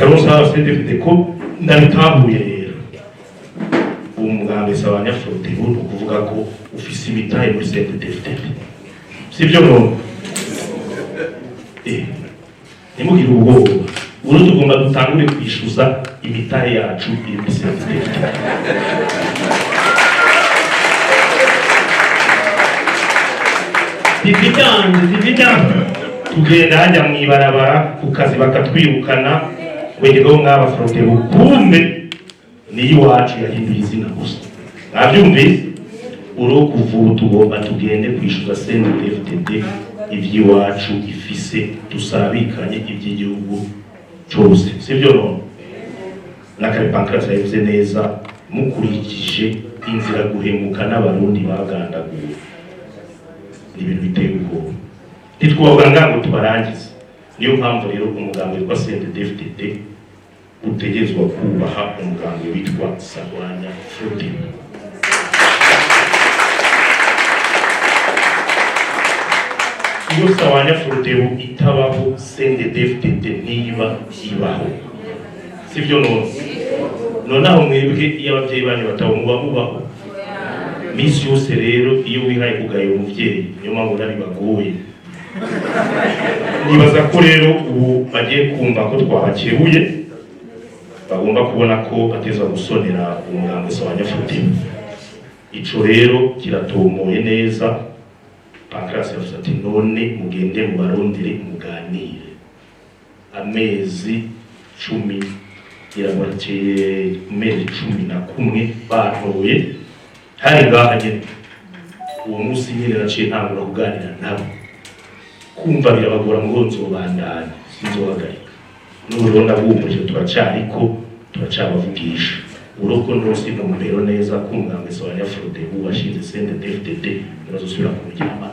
Karonsa CNDD ko ndabitahuye rero umugambi s'abanyafrote ubu kuvuga ko ufise imitahe muri CNDD sivyo no nimugire ubwoba ubu tugomba dutangure kwishuza imitahe yacu iri muri CNDD Divijyanje tugenda hajya mwibarabara ku kazi bakatwirukana wego mw'abafrote bukumbe niyo wacu yahinduye izina gusa nabyumvise uro kuvuga tugomba tugende kwishuza CNDD ivy'iwacu ifise tusabikanye iby'igihugu cyose sivyo no nakare Pancras yavuze neza mukurikije inzira guhemuka n'abarundi bagandaguye ibintu biteye ubwoba ntitwoga ngango tubarangize niyo mpamvu rero umugambi witwa CNDD utegezwa kubaha umugambi witwa Sarwanya Fraude iyo Sarwanya Fraude itabaho CNDD niba ibaho sivyo nonaho mwebwe iyo abavyeyi banyu mubaho misi yose rero iyo wihaye kugaye umuvyeyi niyo mpamvu nari bagoye nibaza ko rero ubu bagiye kumva ko twabakebuye bagomba kubona ko bateza gusonera umugambi s'abanyafrote ico rero kiratomoye neza Pancras yavuze ati none mugende mu barondere muganire amezi 10 irabaciye mezi 11 batoye hari ngaha nyene uwo musi nyene naciye ntangura kuganira nabo kumva birabagora ngo nzobandanya sinzohagarika n'uburonda bw'umuriro turacabavugisha uroko ndose mu mbero neza kumwange s'abanyafrote ubashinze CNDD bazosubira kumujyama